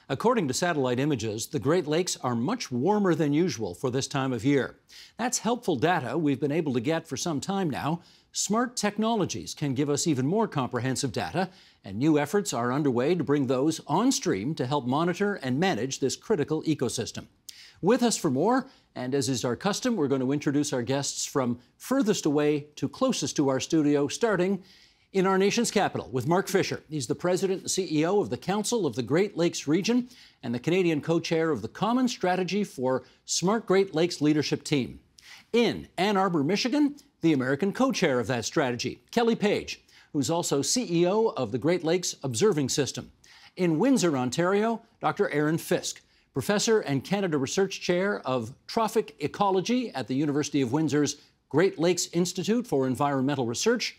According to satellite images, the Great Lakes are much warmer than usual for this time of year. That's helpful data we've been able to get for some time now. Smart technologies can give us even more comprehensive data, and new efforts are underway to bring those on stream to help monitor and manage this critical ecosystem. With us for more, and as is our custom, we're going to introduce our guests from furthest away to closest to our studio, starting in our nation's capital with Mark Fisher. He's the president and CEO of the Council of the Great Lakes Region and the Canadian co-chair of the Common Strategy for Smart Great Lakes Leadership Team. In Ann Arbor, Michigan, the American co-chair of that strategy, Kelli Paige, who's also CEO of the Great Lakes Observing System. In Windsor, Ontario, Dr. Aaron Fisk, professor and Canada Research Chair of Trophic Ecology at the University of Windsor's Great Lakes Institute for Environmental Research.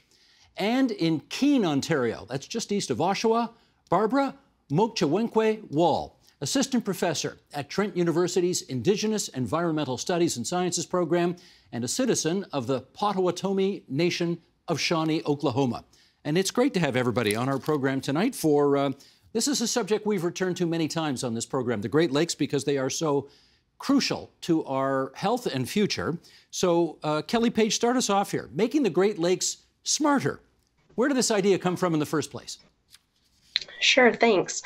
And in Keene, Ontario, that's just east of Oshawa, Barbara Moktthewenkwe Wall, assistant professor at Trent University's Indigenous Environmental Studies and Sciences program and a citizen of the Potawatomi Nation of Shawnee, Oklahoma. And it's great to have everybody on our program tonight for, this is a subject we've returned to many times on this program, the Great Lakes, because they are so crucial to our health and future. So, Kelli Paige, start us off here. Making the Great Lakes smarter. Where did this idea come from in the first place? Sure, thanks.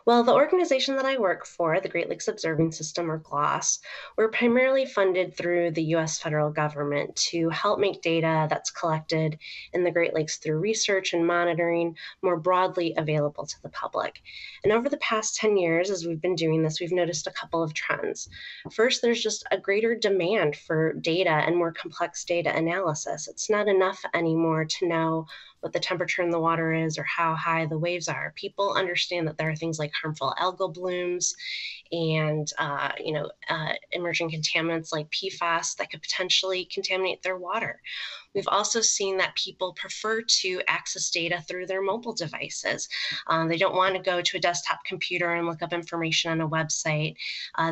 Well, the organization that I work for, the Great Lakes Observing System, or GLOS, we're primarily funded through the U.S. federal government to help make data that's collected in the Great Lakes through research and monitoring more broadly available to the public. And over the past 10 years, as we've been doing this, we've noticed a couple of trends. First, there's just a greater demand for data and more complex data analysis. It's not enough anymore to know what the temperature in the water is or how high the waves are. People understand that there are things like harmful algal blooms and emerging contaminants like PFAS that could potentially contaminate their water. We've also seen that people prefer to access data through their mobile devices. They don't want to go to a desktop computer and look up information on a website.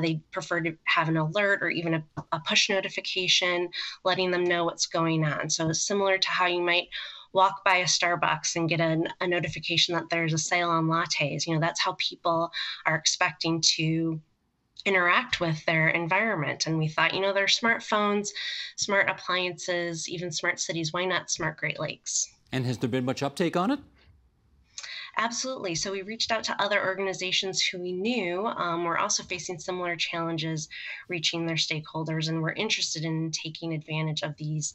They prefer to have an alert or even a push notification letting them know what's going on. So it's similar to how you might walk by a Starbucks and get a notification that there's a sale on lattes. You know, that's how people are expecting to interact with their environment. And we thought, you know, there are smartphones, smart appliances, even smart cities. Why not smart Great Lakes? And has there been much uptake on it? Absolutely. So we reached out to other organizations who we knew were also facing similar challenges reaching their stakeholders, and were interested in taking advantage of these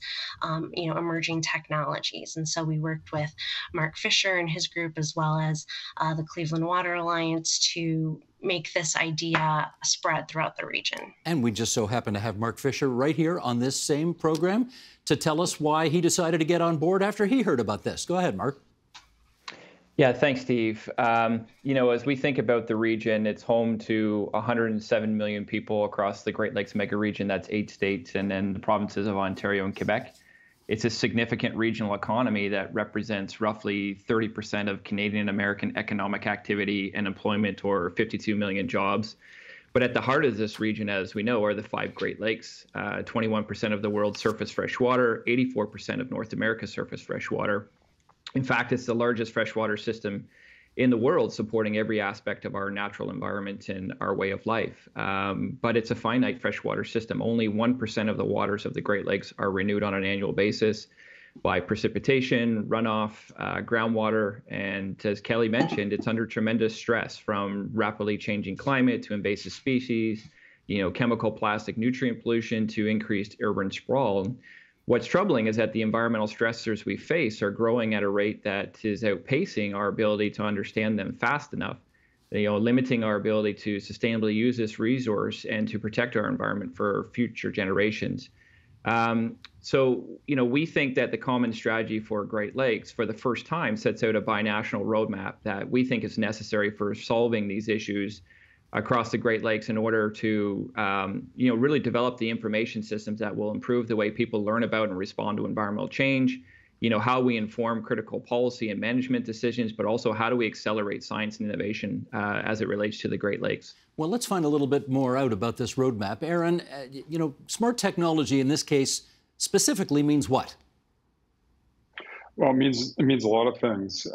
emerging technologies. And so we worked with Mark Fisher and his group, as well as the Cleveland Water Alliance, to make this idea spread throughout the region. And we just so happen to have Mark Fisher right here on this same program to tell us why he decided to get on board after he heard about this. Go ahead, Mark. Yeah, thanks, Steve. As we think about the region, it's home to 107 million people across the Great Lakes mega region. That's 8 states and then the provinces of Ontario and Quebec. It's a significant regional economy that represents roughly 30% of Canadian American economic activity and employment, or 52 million jobs. But at the heart of this region, as we know, are the 5 Great Lakes. 21% of the world's surface fresh water, 84% of North America's surface fresh water. In fact, it's the largest freshwater system in the world, supporting every aspect of our natural environment and our way of life. But it's a finite freshwater system. Only 1% of the waters of the Great Lakes are renewed on an annual basis by precipitation, runoff, groundwater. And as Kelli mentioned, it's under tremendous stress from rapidly changing climate to invasive species, chemical, plastic, nutrient pollution to increased urban sprawl. What's troubling is that the environmental stressors we face are growing at a rate that is outpacing our ability to understand them fast enough, limiting our ability to sustainably use this resource and to protect our environment for future generations. We think that the Common Strategy for Great Lakes, for the first time, sets out a binational roadmap that we think is necessary for solving these issues across the Great Lakes in order to, really develop the information systems that will improve the way people learn about and respond to environmental change, how we inform critical policy and management decisions, but also how do we accelerate science and innovation as it relates to the Great Lakes. Well, let's find a little bit more out about this roadmap. Aaron, smart technology in this case specifically means what? Well, it means a lot of things.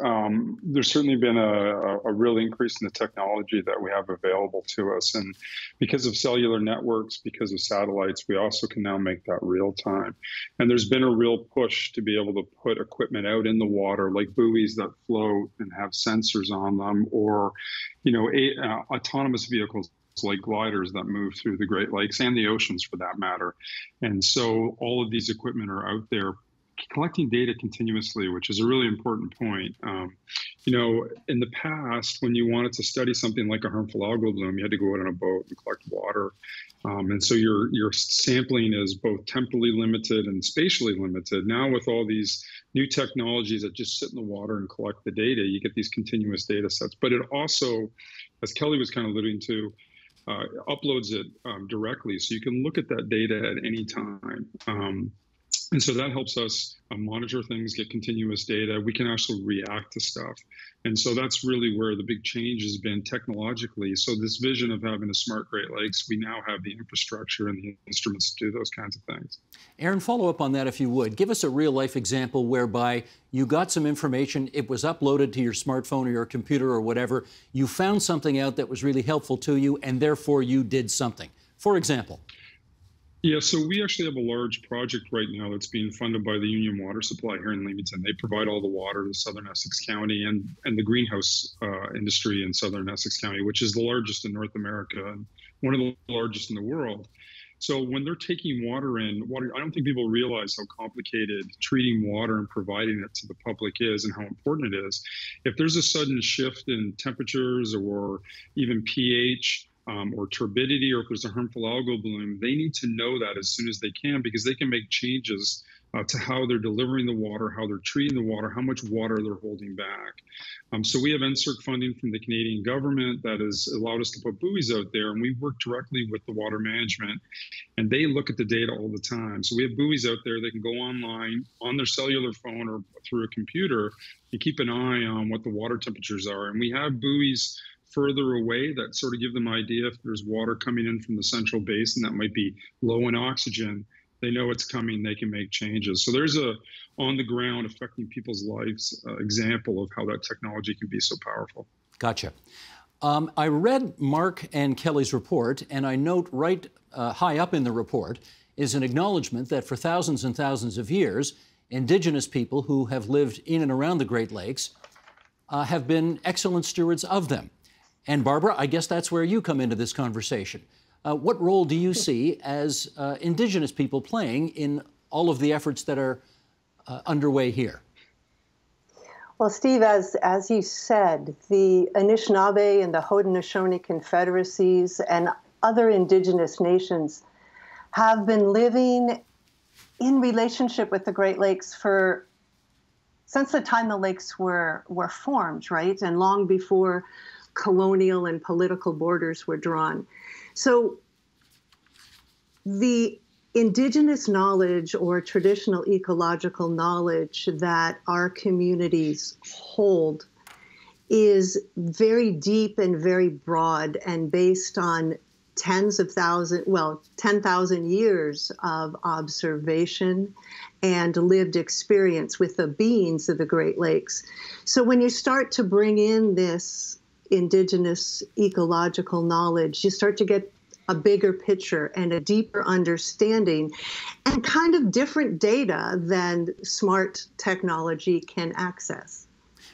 There's certainly been a real increase in the technology that we have available to us, and because of cellular networks, because of satellites, we also can now make that real time. And there's been a real push to be able to put equipment out in the water, like buoys that float and have sensors on them, or, autonomous vehicles like gliders that move through the Great Lakes and the oceans for that matter. And so all of these equipment are out there collecting data continuously, which is a really important point. In the past, when you wanted to study something like a harmful algal bloom, you had to go out on a boat and collect water. And so your sampling is both temporally limited and spatially limited. Now with all these new technologies that just sit in the water and collect the data, you get these continuous data sets. But it also, as Kelli was kind of alluding to, uploads it directly. So you can look at that data at any time. And so that helps us monitor things, get continuous data. We can actually react to stuff. And so that's really where the big change has been technologically. So this vision of having a smart Great Lakes, we now have the infrastructure and the instruments to do those kinds of things. Aaron, follow up on that if you would. Give us a real life example whereby you got some information, it was uploaded to your smartphone or your computer or whatever, you found something out that was really helpful to you, and therefore you did something. For example. Yeah, so we actually have a large project right now that's being funded by the Union Water Supply here in Leamington. They provide all the water to Southern Essex County and the greenhouse industry in Southern Essex County, which is the largest in North America and one of the largest in the world. So when they're taking water in, I don't think people realize how complicated treating water and providing it to the public is and how important it is. If there's a sudden shift in temperatures or even pH, or turbidity, or if there's a harmful algal bloom, they need to know that as soon as they can, because they can make changes to how they're delivering the water, how they're treating the water, how much water they're holding back. So we have NSERC funding from the Canadian government that has allowed us to put buoys out there, and we work directly with the water management, and they look at the data all the time. So we have buoys out there. They can go online on their cellular phone or through a computer and keep an eye on what the water temperatures are. And we have buoys further away that sort of give them an idea if there's water coming in from the central basin that might be low in oxygen. They know it's coming, they can make changes. So there's a on the ground affecting people's lives example of how that technology can be so powerful. Gotcha. I read Mark and Kelli's report, and I note right high up in the report is an acknowledgement that for thousands and thousands of years, Indigenous people who have lived in and around the Great Lakes have been excellent stewards of them. And Barbara, I guess that's where you come into this conversation. What role do you see as Indigenous people playing in all of the efforts that are underway here? Well, Steve, as you said, the Anishinaabe and the Haudenosaunee Confederacies and other Indigenous nations have been living in relationship with the Great Lakes since the time the lakes were formed, right? And long before colonial and political borders were drawn. So the Indigenous knowledge or traditional ecological knowledge that our communities hold is very deep and very broad and based on 10,000 years of observation and lived experience with the beings of the Great Lakes. So when you start to bring in this Indigenous ecological knowledge, you start to get a bigger picture and a deeper understanding and kind of different data than smart technology can access.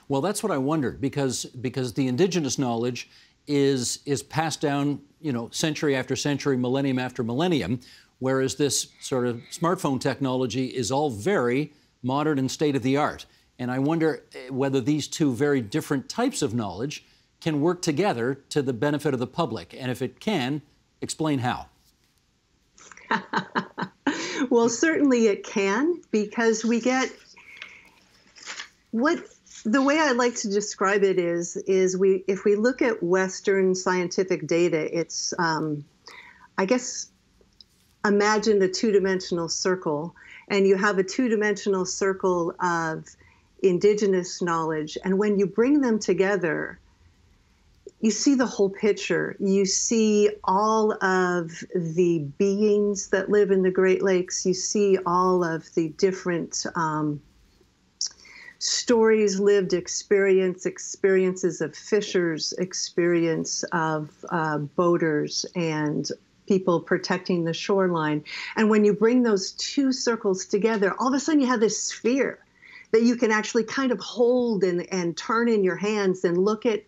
Well, that's what I wondered, because the Indigenous knowledge is passed down, century after century, millennium after millennium, whereas this sort of smartphone technology is all very modern and state-of-the-art. And I wonder whether these two very different types of knowledge can work together to the benefit of the public. And if it can, explain how. Well, certainly it can, because we get the way I like to describe it is if we look at Western scientific data, it's, I guess, imagine a two-dimensional circle, and you have a two-dimensional circle of Indigenous knowledge, and when you bring them together, you see the whole picture. You see all of the beings that live in the Great Lakes. You see all of the different stories, lived experiences of fishers, experience of boaters, and people protecting the shoreline. And when you bring those two circles together, all of a sudden you have this sphere that you can actually kind of hold and turn in your hands and look at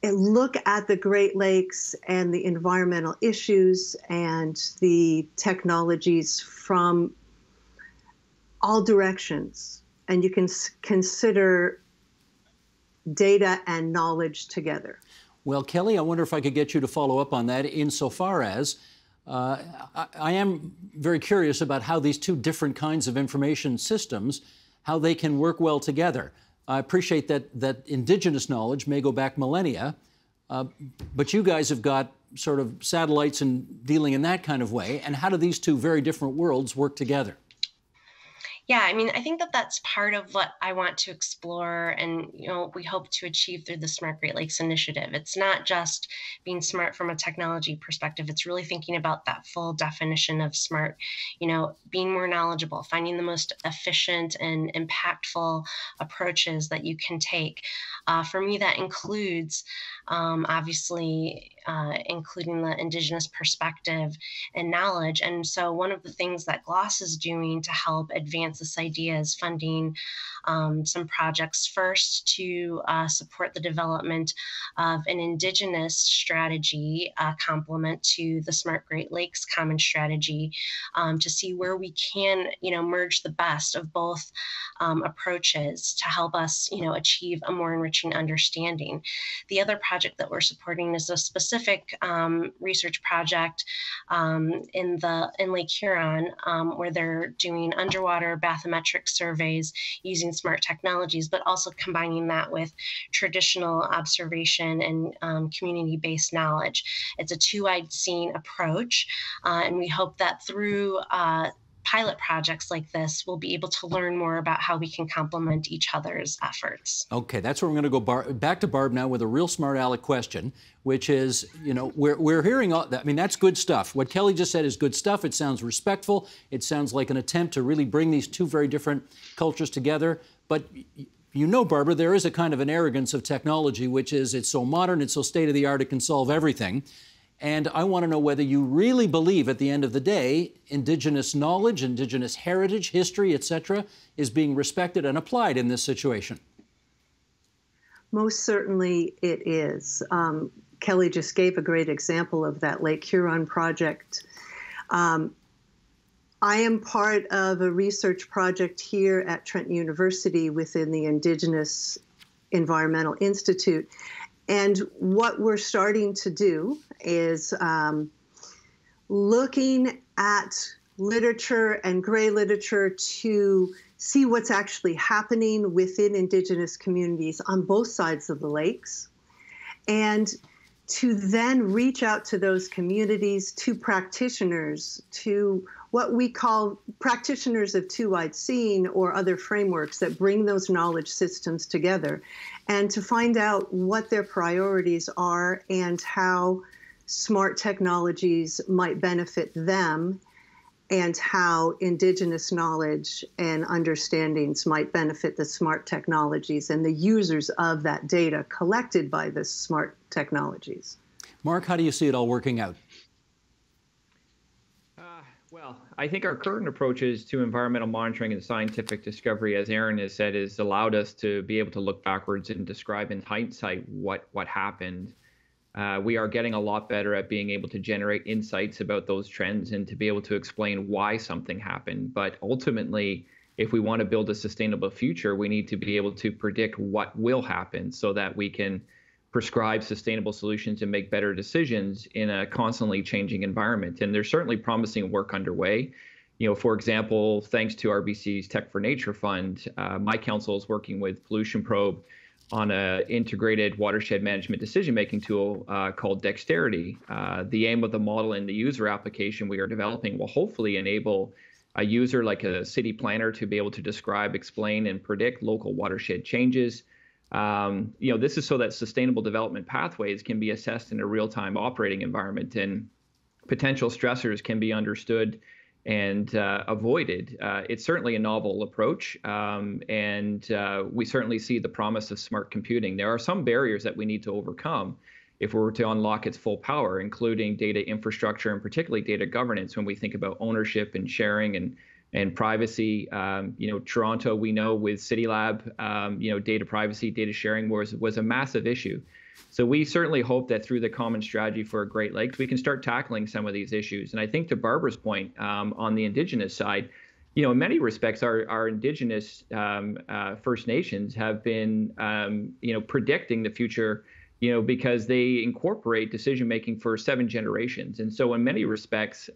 the Great Lakes and the environmental issues and the technologies from all directions. And you can consider data and knowledge together. Well, Kelli, I wonder if I could get you to follow up on that insofar as I am very curious about how these two different kinds of information systems, how they can work well together. I appreciate that Indigenous knowledge may go back millennia, but you guys have got sort of satellites and dealing in that kind of way. And how do these two very different worlds work together? Yeah, I mean, I think that that's part of what I want to explore and, we hope to achieve through the Smart Great Lakes Initiative. It's not just being smart from a technology perspective. It's really thinking about that full definition of smart, being more knowledgeable, finding the most efficient and impactful approaches that you can take. For me, that includes, obviously, including the Indigenous perspective and knowledge. And so one of the things that GLOS is doing to help advance this idea is funding some projects first to support the development of an Indigenous strategy complement to the Smart Great Lakes Common Strategy to see where we can, merge the best of both approaches to help us, achieve a more enriching understanding. The other project that we're supporting is a specific research project in Lake Huron where they're doing underwater bathymetric surveys using smart technologies, but also combining that with traditional observation and community-based knowledge. It's a two-eyed seeing approach, and we hope that through pilot projects like this, we'll be able to learn more about how we can complement each other's efforts. Okay, that's where we're going to go back to Barb now with a real smart aleck question, which is, we're hearing all that. I mean, that's good stuff. What Kelli just said is good stuff. It sounds respectful. It sounds like an attempt to really bring these two very different cultures together. But Barbara, there is a kind of an arrogance of technology, which is it's so modern, it's so state-of-the-art, it can solve everything. And I want to know whether you really believe at the end of the day, Indigenous knowledge, Indigenous heritage, history, etc., is being respected and applied in this situation. Most certainly it is. Kelli just gave a great example of that Lake Huron project. I am part of a research project here at Trent University within the Indigenous Environmental Institute. And what we're starting to do is looking at literature and gray literature to see what's actually happening within Indigenous communities on both sides of the lakes, and to then reach out to those communities, to practitioners, to what we call practitioners of two-eyed seeing or other frameworks that bring those knowledge systems together, and to find out what their priorities are and how smart technologies might benefit them, and how Indigenous knowledge and understandings might benefit the smart technologies and the users of that data collected by the smart technologies. Mark, how do you see it all working out? Well, I think our current approaches to environmental monitoring and scientific discovery, as Aaron has said, has allowed us to be able to look backwards and describe in hindsight what happened. We are getting a lot better at being able to generate insights about those trends and to be able to explain why something happened. But ultimately, if we want to build a sustainable future, we need to be able to predict what will happen so that we can prescribe sustainable solutions and make better decisions in a constantly changing environment. And there's certainly promising work underway. For example, thanks to RBC's Tech for Nature Fund, my council is working with Pollution Probe on an integrated watershed management decision-making tool called Dexterity. The aim of the model and the user application we are developing will hopefully enable a user like a city planner to be able to describe, explain, and predict local watershed changes. This is so that sustainable development pathways can be assessed in a real-time operating environment, and potential stressors can be understood and avoided. It's certainly a novel approach, and we certainly see the promise of smart computing. There are some barriers that we need to overcome if we were to unlock its full power, including data infrastructure and particularly data governance when we think about ownership and sharing and privacy. Toronto, we know with CityLab, data privacy, data sharing was a massive issue. So we certainly hope that through the common strategy for Great Lakes, we can start tackling some of these issues. And I think to Barbara's point on the Indigenous side, in many respects, our Indigenous First Nations have been, predicting the future, because they incorporate decision making for 7 generations. And so in many respects,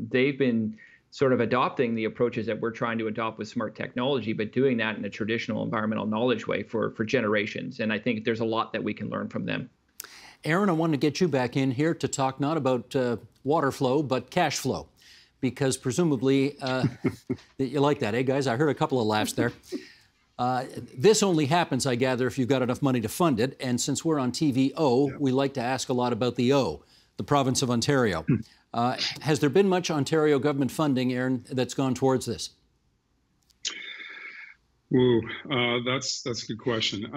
they've been sort of adopting the approaches that we're trying to adopt with smart technology, but doing that in a traditional environmental knowledge way for generations. And I think there's a lot that we can learn from them. Aaron, I want to get you back in here to talk not about water flow, but cash flow, because presumably you like that, eh, guys? I heard a couple of laughs there. This only happens, I gather, if you've got enough money to fund it. And since we're on TVO, we like to ask a lot about the O, the province of Ontario. Has there been much Ontario government funding, Aaron, that's gone towards this? Ooh, that's a good question.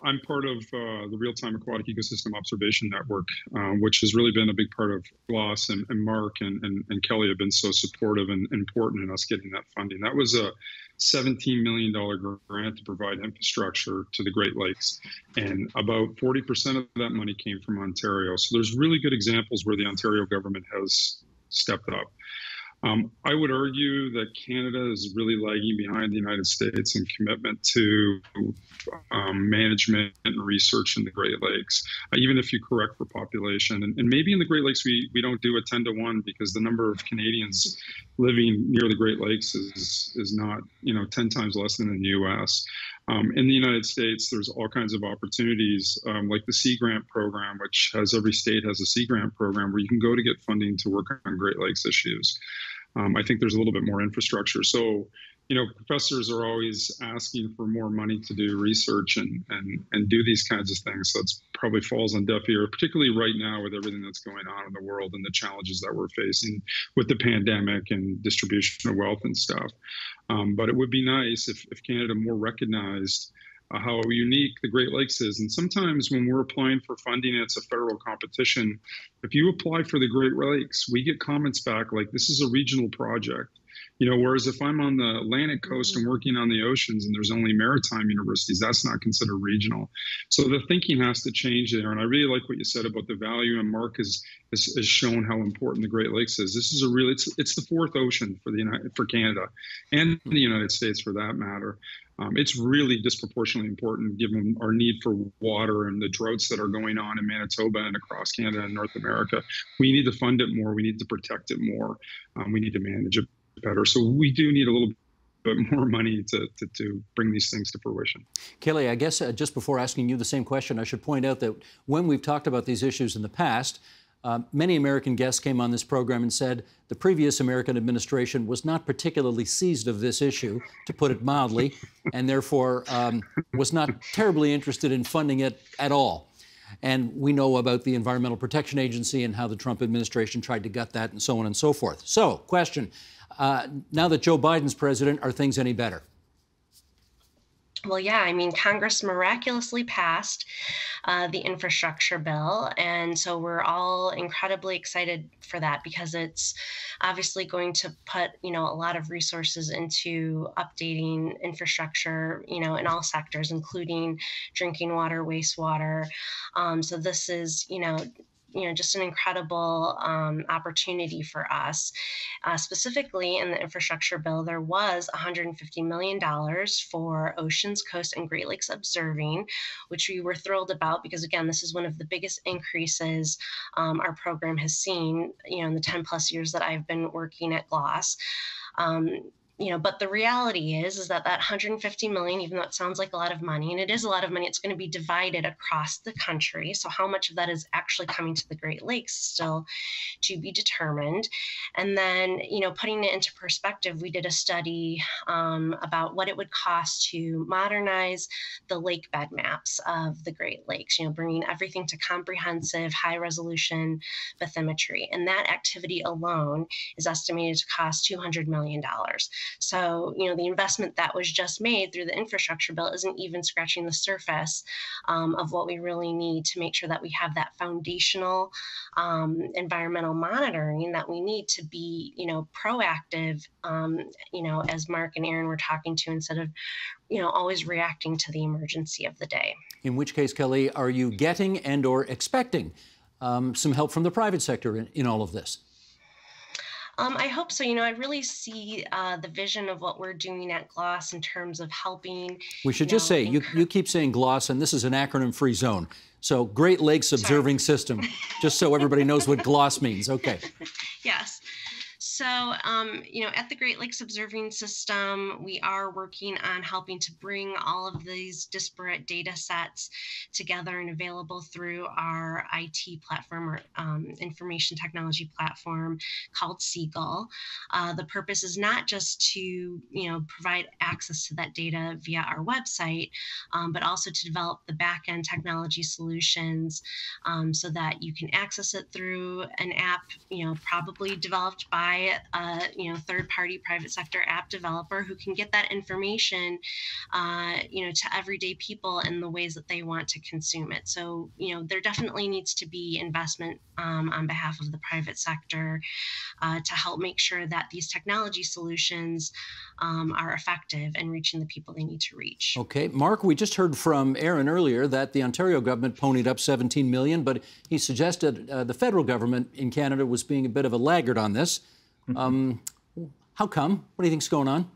I'm part of the Real-Time Aquatic Ecosystem Observation Network, which has really been a big part of GLOS, and Mark and Kelli have been so supportive and important in us getting that funding. That was a $17 million grant to provide infrastructure to the Great Lakes, and about 40% of that money came from Ontario. So there's really good examples where the Ontario government has stepped up. I would argue that Canada is really lagging behind the United States in commitment to management and research in the Great Lakes, even if you correct for population. And maybe in the Great Lakes, we don't do a 10-to-1 because the number of Canadians living near the Great Lakes is not 10 times less than in the U.S. In the United States, there's all kinds of opportunities like the Sea Grant program, which has every state has a Sea Grant program where you can go to get funding to work on Great Lakes issues. I think there's a little bit more infrastructure. So, professors are always asking for more money to do research and do these kinds of things. So it's probably falls on deaf ear, particularly right now with everything that's going on in the world and the challenges that we're facing with the pandemic and distribution of wealth and stuff. But it would be nice if Canada more recognized how unique the Great Lakes is. And sometimes when we're applying for funding, it's a federal competition. If you apply for the Great Lakes, we get comments back like, this is a regional project. Whereas if I'm on the Atlantic coast and working on the oceans and there's only maritime universities, that's not considered regional. So the thinking has to change there. And I really like what you said about the value, and Mark has shown how important the Great Lakes is. This is it's the 4th ocean for Canada and the United States for that matter. It's really disproportionately important given our need for water and the droughts that are going on in Manitoba and across Canada and North America. We need to fund it more. We need to protect it more. We need to manage it better. So we do need a little bit more money to bring these things to fruition. Kelli, I guess just before asking you the same question, I should point out that when we've talked about these issues in the past, many American guests came on this program and said the previous American administration was not particularly seized of this issue, to put it mildly, and therefore was not terribly interested in funding it at all. And we know about the Environmental Protection Agency and how the Trump administration tried to gut that and so on and so forth. So, question, now that Joe Biden's president, are things any better? Well, yeah, Congress miraculously passed the infrastructure bill. And so we're all incredibly excited for that because it's obviously going to put, a lot of resources into updating infrastructure, in all sectors, including drinking water, wastewater. So this is, just an incredible opportunity for us. Specifically in the infrastructure bill, there was $150 million for Oceans, Coast, and Great Lakes Observing, which we were thrilled about because, again, this is one of the biggest increases our program has seen, in the 10 plus years that I've been working at GLOS. But the reality is that that 150 million, even though it sounds like a lot of money, and it is a lot of money, it's going to be divided across the country. So how much of that is actually coming to the Great Lakes still to be determined. And then, putting it into perspective, we did a study about what it would cost to modernize the lake bed maps of the Great Lakes, bringing everything to comprehensive, high-resolution bathymetry. And that activity alone is estimated to cost $200 million. So, the investment that was just made through the infrastructure bill isn't even scratching the surface of what we really need to make sure that we have that foundational environmental monitoring that we need to be, proactive, as Mark and Aaron were talking to, instead of, always reacting to the emergency of the day. In which case, Kelli, are you getting and or expecting some help from the private sector in all of this? I hope so. I really see the vision of what we're doing at GLOS in terms of helping. We should just say, you keep saying GLOS, and this is an acronym-free zone. So Great Lakes Observing System, just so everybody knows what GLOS means. Okay. Yes. So, at the Great Lakes Observing System, we are working on helping to bring all of these disparate data sets together and available through our IT platform, or information technology platform called Seagull. The purpose is not just to, provide access to that data via our website, but also to develop the back-end technology solutions so that you can access it through an app, probably developed by third-party private sector app developer who can get that information, to everyday people in the ways that they want to consume it. So, there definitely needs to be investment on behalf of the private sector to help make sure that these technology solutions are effective and reaching the people they need to reach. Okay, Mark, we just heard from Aaron earlier that the Ontario government ponied up $17 million, but he suggested the federal government in Canada was being a bit of a laggard on this. How come? What do you think's going on?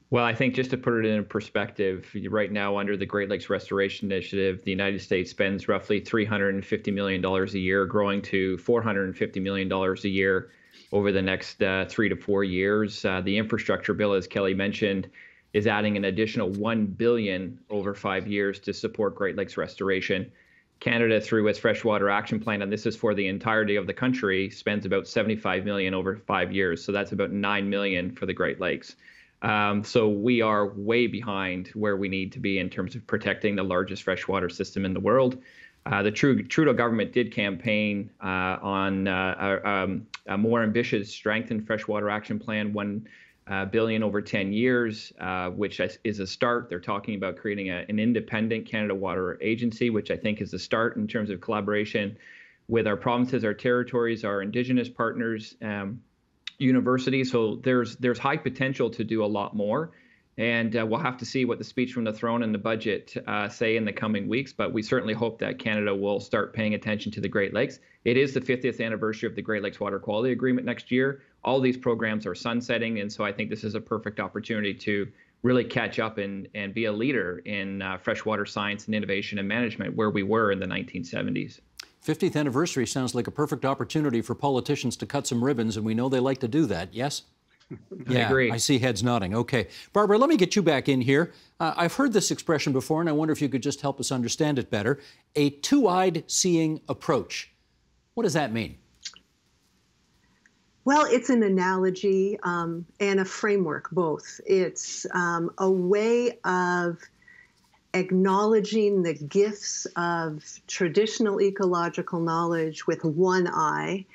Well, I think just to put it in perspective, right now under the Great Lakes Restoration Initiative, the United States spends roughly $350 million a year, growing to $450 million a year over the next 3 to 4 years. The infrastructure bill, as Kelli mentioned, is adding an additional $1 billion over 5 years to support Great Lakes restoration. Canada, through its Freshwater Action Plan, and this is for the entirety of the country, spends about $75 million over 5 years. So that's about $9 million for the Great Lakes. So we are way behind where we need to be in terms of protecting the largest freshwater system in the world. The Trudeau government did campaign on a more ambitious, strengthened Freshwater Action Plan, $1 billion over 10 years, which is a start. They're talking about creating an independent Canada Water Agency, which I think is a start in terms of collaboration with our provinces, our territories, our Indigenous partners, universities. So there's high potential to do a lot more. And we'll have to see what the speech from the throne and the budget say in the coming weeks. But we certainly hope that Canada will start paying attention to the Great Lakes. It is the 50th anniversary of the Great Lakes Water Quality Agreement next year. All these programs are sunsetting. And so I think this is a perfect opportunity to really catch up and be a leader in freshwater science and innovation and management where we were in the 1970s. 50th anniversary sounds like a perfect opportunity for politicians to cut some ribbons, and we know they like to do that, yes? Yeah, I agree. I see heads nodding. Okay. Barbara, let me get you back in here. I've heard this expression before, and I wonder if you could just help us understand it better. A two-eyed seeing approach. What does that mean? Well, it's an analogy and a framework, both. It's a way of acknowledging the gifts of traditional ecological knowledge with one eye,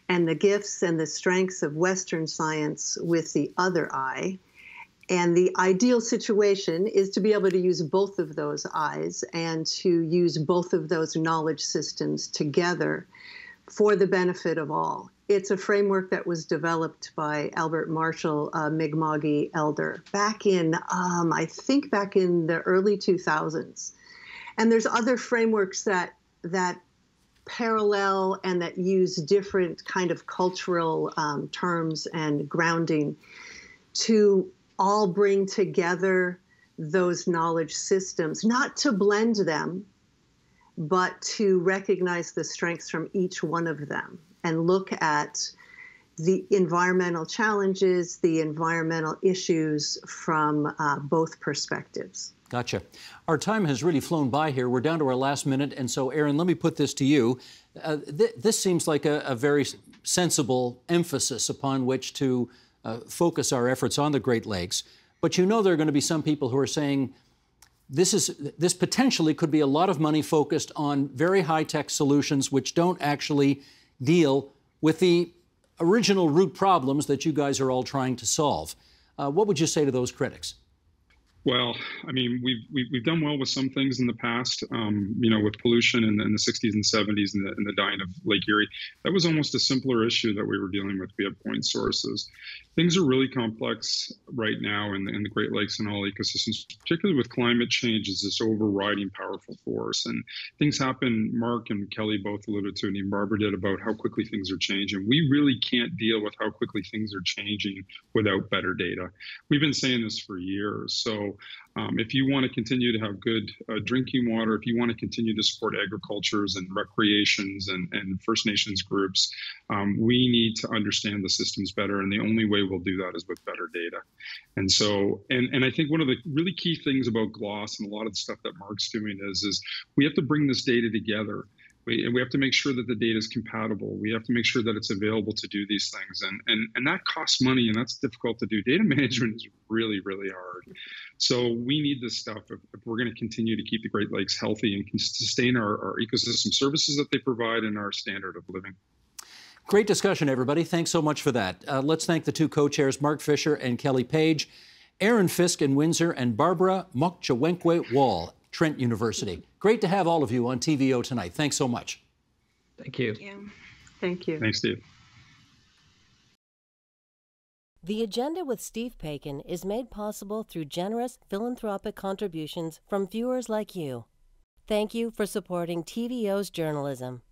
and the gifts and the strengths of Western science with the other eye. And the ideal situation is to be able to use both of those eyes and to use both of those knowledge systems together for the benefit of all. It's a framework that was developed by Albert Marshall, Mi'kma'ki elder, back in, I think back in the early 2000s. And there's other frameworks that parallel and that use different kind of cultural terms and grounding to all bring together those knowledge systems, not to blend them, but to recognize the strengths from each one of them and look at, the environmental challenges, the environmental issues from both perspectives. Gotcha. Our time has really flown by here. We're down to our last minute, and so, Aaron, let me put this to you. This seems like a very sensible emphasis upon which to focus our efforts on the Great Lakes. But you know there are going to be some people who are saying this potentially could be a lot of money focused on very high-tech solutions which don't actually deal with the original root problems that you guys are all trying to solve. What would you say to those critics? Well, I mean, we've done well with some things in the past, you know, with pollution in the 60s and 70s and the dying of Lake Erie. That was almost a simpler issue that we were dealing with. We had point sources. Things are really complex right now in the Great Lakes and all ecosystems, particularly with climate change is this overriding powerful force. And things happen, Mark and Kelly both alluded to, and even Barbara did, about how quickly things are changing. We really can't deal with how quickly things are changing without better data. We've been saying this for years. So if you want to continue to have good drinking water, if you want to continue to support agricultures and recreations and First Nations groups, we need to understand the systems better. And the only way we'll do that is with better data. And so, and I think one of the really key things about GLOS and a lot of the stuff that Mark's doing is we have to bring this data together. We have to make sure that the data is compatible. We have to make sure that it's available to do these things. And that costs money, and that's difficult to do. Data management is really, really hard. So we need this stuff if we're going to continue to keep the Great Lakes healthy and can sustain our ecosystem services that they provide and our standard of living. Great discussion, everybody. Thanks so much for that. Let's thank the two co-chairs, Mark Fisher and Kelli Paige, Aaron Fisk in Windsor, and Barbara Moktthewenkwe Wall, Trent University. Great to have all of you on TVO tonight. Thanks so much. Thank you. Thank you. Thank you. Thanks, Steve. The Agenda with Steve Paikin is made possible through generous philanthropic contributions from viewers like you. Thank you for supporting TVO's journalism.